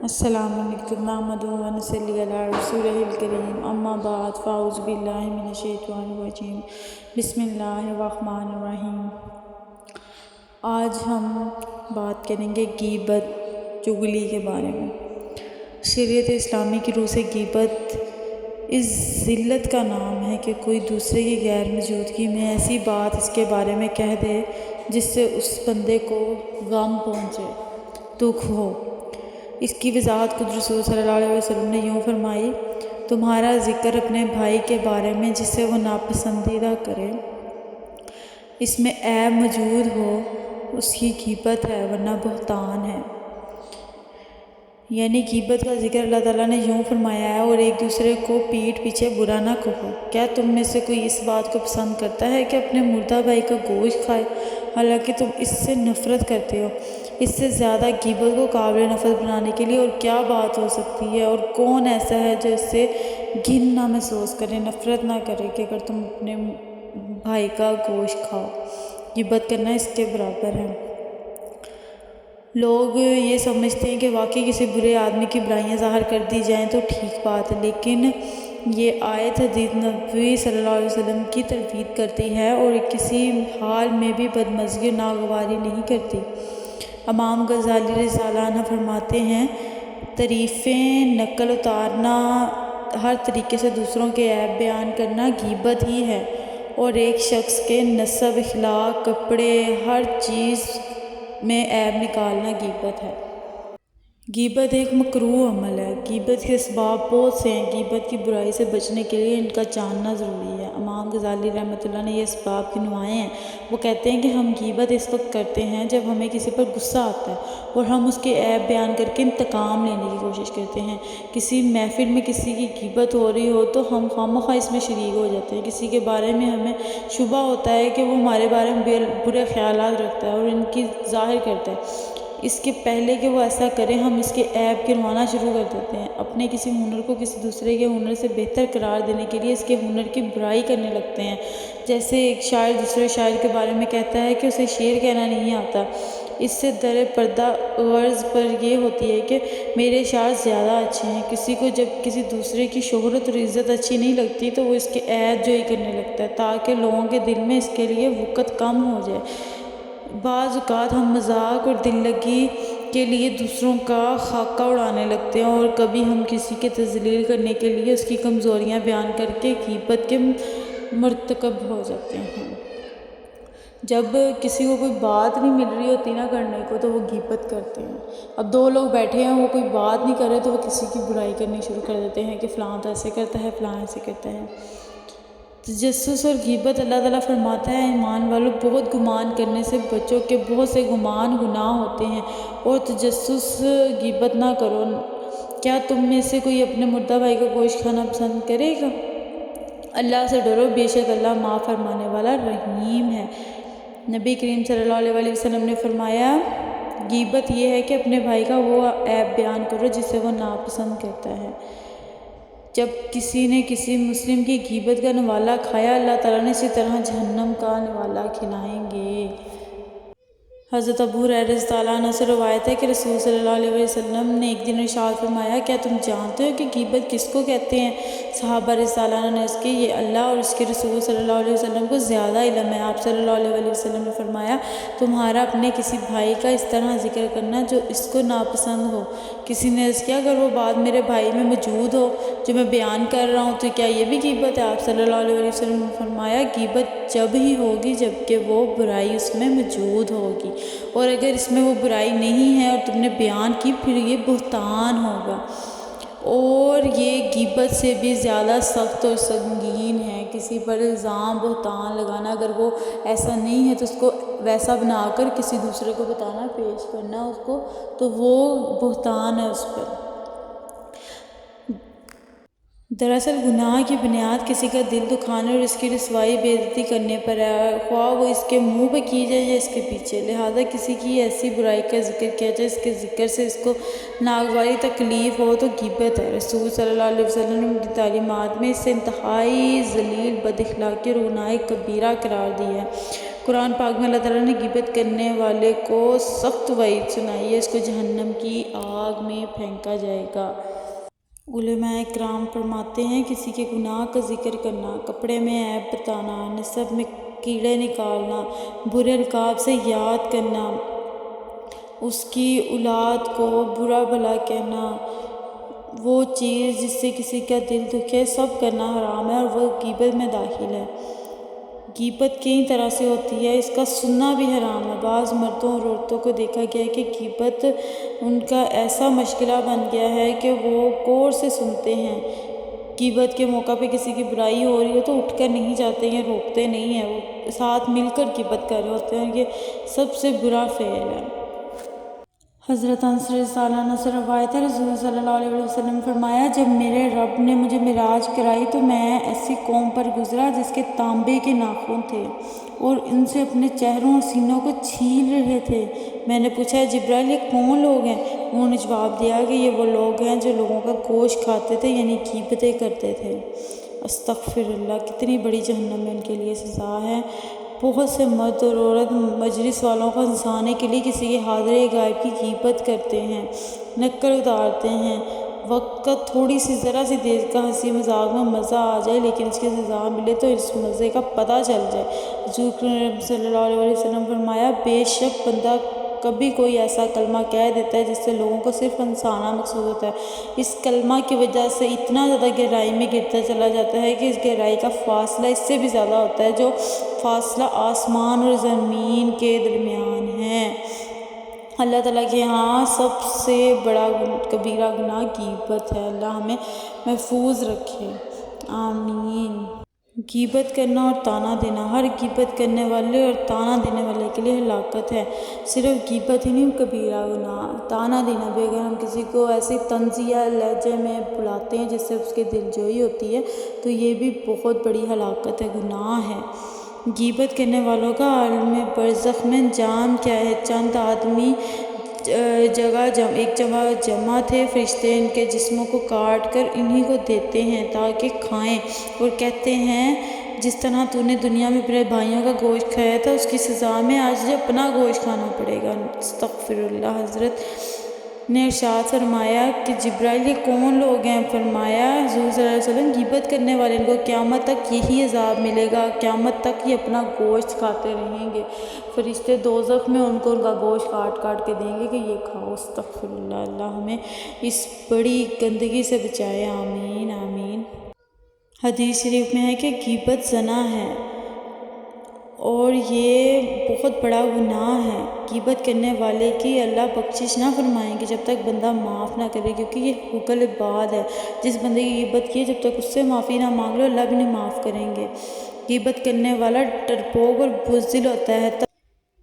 السلام علیکم نحمدہ و نصلی علی رسولہ الکریم اما بعد فاعوذ باللہ من الشیطان الرجیم بسم اللہ الرحمن الرحیم۔ آج ہم بات کریں گے غیبت، چغلی کے بارے میں۔ شریعت اسلامی کی روح سے غیبت اس ذلت کا نام ہے کہ کوئی دوسرے کی غیر موجودگی میں ایسی بات اس کے بارے میں کہہ دے جس سے اس بندے کو غم پہنچے، دکھ ہو۔ اس کی وضاحت خود رسول صلی اللہ علیہ وسلم نے یوں فرمائی: تمہارا ذکر اپنے بھائی کے بارے میں جس سے وہ ناپسندیدہ کرے، اس میں عیب موجود ہو، اس کی غیبت ہے ورنہ بہتان ہے۔ یعنی غیبت کا ذکر اللہ تعالیٰ نے یوں فرمایا ہے: اور ایک دوسرے کو پیٹھ پیچھے برا نہ کہو۔ کیا تم میں سے کوئی اس بات کو پسند کرتا ہے کہ اپنے مردہ بھائی کا گوشت کھائے، حالانکہ تم اس سے نفرت کرتے ہو؟ اس سے زیادہ غیبت کو قابل نفرت بنانے کے لیے اور کیا بات ہو سکتی ہے؟ اور کون ایسا ہے جو اس سے گھن نہ محسوس کرے، نفرت نہ کرے کہ اگر تم اپنے بھائی کا گوشت کھاؤ؟ غیبت کرنا اس کے برابر ہے۔ لوگ یہ سمجھتے ہیں کہ واقعی کسی برے آدمی کی برائیاں ظاہر کر دی جائیں تو ٹھیک بات ہے، لیکن یہ آیت حدیث نبوی صلی اللہ علیہ وسلم کی تردید کرتی ہے اور کسی حال میں بھی بدمزگی اور ناگواری نہیں کرتی۔ امام غزالی رضی اللہ عنہ فرماتے ہیں: تعریفیں نقل اتارنا، ہر طریقے سے دوسروں کے عیب بیان کرنا غیبت ہی ہے، اور ایک شخص کے نسب، اخلاق، کپڑے، ہر چیز میں عیب نکالنا غیبت ہے۔ غیبت ایک مکروہ عمل ہے۔ غیبت کے اسباب بہت سے ہیں۔ غیبت کی برائی سے بچنے کے لیے ان کا جاننا ضروری ہے۔ امام غزالی رحمۃ اللہ نے یہ اسباب گنوائے ہیں۔ وہ کہتے ہیں کہ ہم غیبت اس وقت کرتے ہیں جب ہمیں کسی پر غصہ آتا ہے اور ہم اس کے عیب بیان کر کے انتقام لینے کی کوشش کرتے ہیں۔ کسی محفل میں کسی کی غیبت ہو رہی ہو تو ہم خواہ اس میں شریک ہو جاتے ہیں۔ کسی کے بارے میں ہمیں شبہ ہوتا ہے کہ وہ ہمارے بارے میں برے خیالات رکھتا ہے اور ان کی ظاہر کرتا ہے، اس کے پہلے کہ وہ ایسا کرے ہم اس کے عیب گنوانا شروع کر دیتے ہیں۔ اپنے کسی ہنر کو کسی دوسرے کے ہنر سے بہتر قرار دینے کے لیے اس کے ہنر کی برائی کرنے لگتے ہیں۔ جیسے ایک شاعر دوسرے شاعر کے بارے میں کہتا ہے کہ اسے شعر کہنا نہیں آتا۔ اس سے در پردہ غرض پر یہ ہوتی ہے کہ میرے شعر زیادہ اچھے ہیں۔ کسی کو جب کسی دوسرے کی شہرت اور عزت اچھی نہیں لگتی تو وہ اس کے عیب جوئی کرنے لگتا ہے تاکہ لوگوں کے دل میں اس کے لیے وقت کم ہو جائے۔ بعض اوقات ہم مذاق اور دل لگی کے لیے دوسروں کا خاکہ اڑانے لگتے ہیں، اور کبھی ہم کسی کے تذلیل کرنے کے لیے اس کی کمزوریاں بیان کر کے غیبت کے مرتکب ہو جاتے ہیں۔ جب کسی کو کوئی بات نہیں مل رہی ہوتی نا کرنے کو تو وہ غیبت کرتے ہیں۔ اب دو لوگ بیٹھے ہیں، وہ کوئی بات نہیں کر رہے تو وہ کسی کی برائی کرنی شروع کر دیتے ہیں کہ فلاں تو ایسے کرتا ہے، فلاں ایسے کرتا ہے۔ تجسس اور غیبت، اللہ تعالیٰ فرماتا ہے: ایمان والو، بہت گمان کرنے سے بچو کہ بہت سے گمان گناہ ہوتے ہیں، اور تجسس غیبت نہ کرو۔ کیا تم میں سے کوئی اپنے مردہ بھائی کا گوشت کھانا پسند کرے گا؟ اللہ سے ڈرو، بے شک اللہ معاف فرمانے والا رحیم ہے۔ نبی کریم صلی اللہ علیہ وسلم نے فرمایا: غیبت یہ ہے کہ اپنے بھائی کا وہ عیب بیان کرو جسے وہ ناپسند کرتا ہے۔ جب کسی نے کسی مسلم کی غیبت کا نوالہ کھایا، اللہ تعالیٰ نے اسی طرح جہنم کا نوالہ کھلائیں گے۔ حضرت ابو ہریرہ رضی اللہ عنہ سے روایت ہے کہ رسول صلی اللہ علیہ وسلم نے ایک دن ارشاد فرمایا: کیا تم جانتے ہو کہ غیبت کس کو کہتے ہیں؟ صحابہ رضی اللہ عنہ نے اس کے یہ اللہ اور اس کے رسول صلی اللہ علیہ وسلم کو زیادہ علم ہے۔ آپ صلی اللہ علیہ وسلم نے فرمایا: تمہارا اپنے کسی بھائی کا اس طرح ذکر کرنا جو اس کو ناپسند ہو۔ کسی نے عرض کیا: اگر وہ بات میرے بھائی میں موجود ہو جو میں بیان کر رہا ہوں تو کیا یہ بھی غیبت ہے؟ آپ صلی اللہ علیہ وسلم نے فرمایا: غیبت جب ہی ہوگی جبکہ وہ برائی اس میں موجود ہوگی، اور اگر اس میں وہ برائی نہیں ہے اور تم نے بیان کی پھر یہ بہتان ہوگا، اور یہ غیبت سے بھی زیادہ سخت اور سنگین ہے۔ کسی پر الزام، بہتان لگانا، اگر وہ ایسا نہیں ہے تو اس کو ویسا بنا کر کسی دوسرے کو بتانا، پیش کرنا اس کو، تو وہ بہتان ہے اس پر۔ دراصل گناہ کی بنیاد کسی کا دل دکھانے اور اس کی رسوائی، بے عزتی کرنے پر ہے، خواہ وہ اس کے منہ پہ کی جائے یا اس کے پیچھے۔ لہٰذا کسی کی ایسی برائی کا ذکر کیا جائے اس کے ذکر سے اس کو ناگواری، تکلیف ہو تو غیبت ہے۔ رسول صلی اللہ علیہ وسلم نے ان کی تعلیمات میں اسے انتہائی ذلیل، بد اخلاقی اور گناہ کبیرہ قرار دیا ہے۔ قرآن پاک میں اللہ تعالیٰ نے غیبت کرنے والے کو سخت وعید سنائی ہے، اس کو جہنم کی آگ میں پھینکا جائے گا۔ علماء کرام فرماتے ہیں کسی کے گناہ کا ذکر کرنا، کپڑے میں عیب بتانا، نسب میں کیڑے نکالنا، برے القاب سے یاد کرنا، اس کی اولاد کو برا بھلا کہنا، وہ چیز جس سے کسی کا دل دکھے سب کرنا حرام ہے اور وہ غیبت میں داخل ہے۔ غیبت کئی طرح سے ہوتی ہے، اس کا سننا بھی حرام ہے۔ بعض مردوں اور عورتوں کو دیکھا گیا ہے کہ غیبت ان کا ایسا مشغلہ بن گیا ہے کہ وہ غور سے سنتے ہیں۔ غیبت کے موقع پہ کسی کی برائی ہو رہی ہو تو اٹھ کر نہیں جاتے ہیں، روکتے نہیں ہیں، وہ ساتھ مل کر غیبت کر رہے ہوتے ہیں۔ یہ سب سے برا فعل ہے۔ حضرت انس رضی اللہ عنہ سے روایت ہے، رسول صلی اللہ علیہ وسلم فرمایا، جب میرے رب نے مجھے معراج کرائی تو میں ایسی قوم پر گزرا جس کے تانبے کے ناخن تھے اور ان سے اپنے چہروں اور سینوں کو چھیل رہے تھے۔ میں نے پوچھا، جبرائیل یہ کون لوگ ہیں؟ انہوں نے جواب دیا کہ یہ وہ لوگ ہیں جو لوگوں کا گوشت کھاتے تھے، یعنی غیبتیں کرتے تھے۔ استغفر اللہ، کتنی بڑی جہنم میں ان کے لیے سزا ہے۔ بہت سے مرد اور عورت مجلس والوں کو ہنسانے کے لیے کسی کے حاضر غائب کی غیبت کرتے ہیں، نکل اتارتے ہیں۔ وقت کا تھوڑی سی ذرا سی دیر کا ہنسی مذاق میں مزہ آ جائے، لیکن اس کی سزا ملے تو اس مزے کا پتہ چل جائے۔ حضور صلی اللہ علیہ وسلم فرمایا، بے شک بندہ کبھی کوئی ایسا کلمہ کہہ دیتا ہے جس سے لوگوں کو صرف ہنسانا مقصود ہوتا ہے، اس کلمہ کی وجہ سے اتنا زیادہ گہرائی میں گرتا چلا جاتا ہے کہ اس گہرائی کا فاصلہ اس سے بھی زیادہ ہوتا ہے جو فاصلہ آسمان اور زمین کے درمیان ہے۔ اللہ تعالیٰ کے ہاں سب سے بڑا کبیرہ گناہ غیبت ہے۔ اللہ ہمیں محفوظ رکھے، آمین۔ غیبت کرنا اور طعنہ دینا، ہر غیبت کرنے والے اور طعنہ دینے والے کے لیے ہلاکت ہے۔ صرف غیبت ہی نہیں، کبیرہ گناہ طعنہ دینا بھی، اگر ہم کسی کو ایسی طنزیہ لہجے میں بلاتے ہیں جس سے اس کے دل جوئی ہوتی ہے تو یہ بھی بہت بڑی ہلاکت ہے، گناہ ہے۔ غیبت کرنے والوں کا عالم برزخ میں انجام کیا ہے؟ چند آدمی ایک جگہ جمع تھے، فرشتے ان کے جسموں کو کاٹ کر انہی کو دیتے ہیں تاکہ کھائیں، اور کہتے ہیں جس طرح تو نے دنیا میں اپنے بھائیوں کا گوشت کھایا تھا اس کی سزا میں آج تجھے اپنا گوشت کھانا پڑے گا۔ استغفر اللہ۔ حضرت نے ارشاد فرمایا کہ جبرائیل یہ کون لوگ ہیں؟ فرمایا حضور صلی اللہ علیہ وسلم، غیبت کرنے والے، ان کو قیامت تک یہی عذاب ملے گا، قیامت تک یہ اپنا گوشت کھاتے رہیں گے، فرشتے دوزخ میں ان کو ان کا گوشت کاٹ کاٹ کے دیں گے کہ یہ کھاؤ۔ استغفر اللہ۔ اللہ ہمیں اس بڑی گندگی سے بچائے، آمین آمین۔ حدیث شریف میں ہے کہ غیبت زنا ہے اور یہ بہت بڑا گناہ ہے۔ غیبت کرنے والے کی اللہ بخشش نہ فرمائیں گے جب تک بندہ معاف نہ کرے، کیونکہ یہ حقوق العباد ہے۔ جس بندے کی غیبت کی جب تک اس سے معافی نہ مانگ لو اللہ بھی نہیں معاف کریں گے۔ غیبت کرنے والا ڈرپوک اور بزدل ہوتا ہے،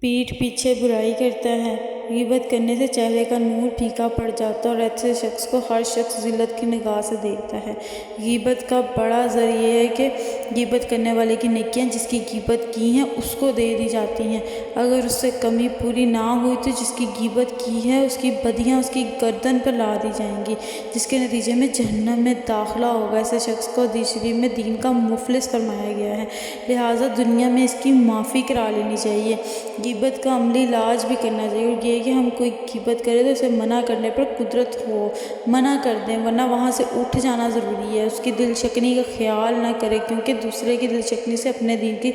پیٹھ پیچھے برائی کرتا ہے۔ غیبت کرنے سے چہرے کا نور پھیکا پڑ جاتا ہے اور ایسے شخص کو ہر شخص ذلت کی نگاہ سے دیکھتا ہے۔ غیبت کا بڑا ذریعہ ہے کہ غیبت کرنے والے کی نیکیاں جس کی غیبت کی ہیں اس کو دے دی جاتی ہیں، اگر اس سے کمی پوری نہ ہوئی تو جس کی غیبت کی ہے اس کی بدیاں اس کی گردن پر لا دی جائیں گی، جس کے نتیجے میں جہنم میں داخلہ ہوگا۔ ایسے شخص کو حدیث شریف میں دین کا مفلس فرمایا گیا ہے، لہٰذا دنیا میں اس کی معافی کرا لینی چاہیے۔ غیبت کا عملی علاج بھی کرنا چاہیے، اور یہ کہ ہم کوئی غیبت کرے تو اسے منع کرنے پر قدرت ہو، منع کر دیں، ورنہ وہاں سے اٹھ جانا ضروری ہے۔ اس کی دل شکنی کا خیال نہ کرے، کیونکہ دوسرے کی دل شکنی سے اپنے دین کی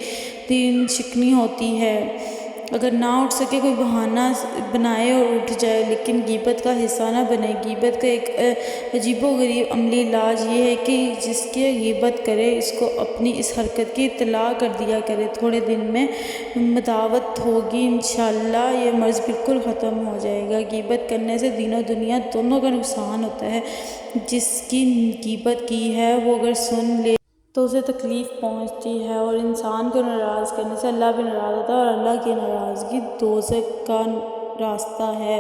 دل شکنی ہوتی ہے۔ اگر نہ اٹھ سکے کوئی بہانہ بنائے اور اٹھ جائے، لیکن غیبت کا حصہ نہ بنے۔ غیبت کا ایک عجیب و غریب عملی علاج یہ ہے کہ جس کی غیبت کرے اس کو اپنی اس حرکت کی اطلاع کر دیا کرے، تھوڑے دن میں مداوت ہوگی، انشاءاللہ یہ مرض بالکل ختم ہو جائے گا۔ غیبت کرنے سے دین و دنیا دونوں کا نقصان ہوتا ہے۔ جس کی غیبت کی ہے وہ اگر سن لے تو اسے تکلیف پہنچتی ہے، اور انسان کو ناراض کرنے سے اللہ بھی ناراض ہوتا ہے، اور اللہ کی ناراضگی دوزخ کا راستہ ہے،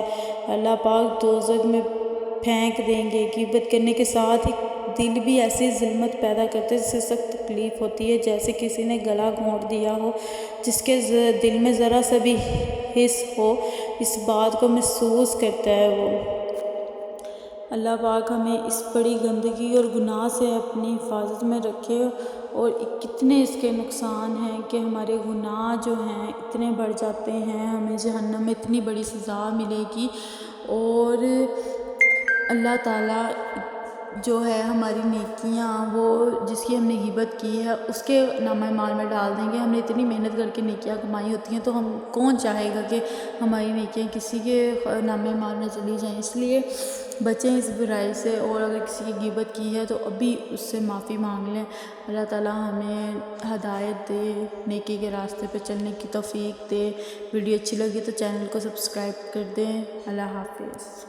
اللہ پاک دوزخ میں پھینک دیں گے۔ غیبت کرنے کے ساتھ ہی دل بھی ایسی ظلمت پیدا کرتے ہیں جس سے سخت تکلیف ہوتی ہے، جیسے کسی نے گلا گھونٹ دیا ہو، جس کے دل میں ذرا سا بھی حس ہو اس بات کو محسوس کرتا ہے وہ۔ اللہ پاک ہمیں اس بڑی گندگی اور گناہ سے اپنی حفاظت میں رکھے، اور کتنے اس کے نقصان ہیں کہ ہمارے گناہ جو ہیں اتنے بڑھ جاتے ہیں، ہمیں جہنم میں اتنی بڑی سزا ملے گی، اور اللہ تعالیٰ جو ہے ہماری نیکیاں، وہ جس کی ہم نے غیبت کی ہے اس کے نامہ اعمال میں ڈال دیں گے۔ ہم نے اتنی محنت کر کے نیکیاں کمائی ہوتی ہیں، تو ہم کون چاہے گا کہ ہماری نیکیاں کسی کے نامہ اعمال میں چلی جائیں؟ اس لیے بچیں اس برائی سے، اور اگر کسی کی غیبت کی ہے تو ابھی اس سے معافی مانگ لیں۔ اللہ تعالیٰ ہمیں ہدایت دے، نیکی کے راستے پہ چلنے کی توفیق دے۔ ویڈیو اچھی لگی تو چینل کو سبسکرائب کر دیں۔ اللہ حافظ۔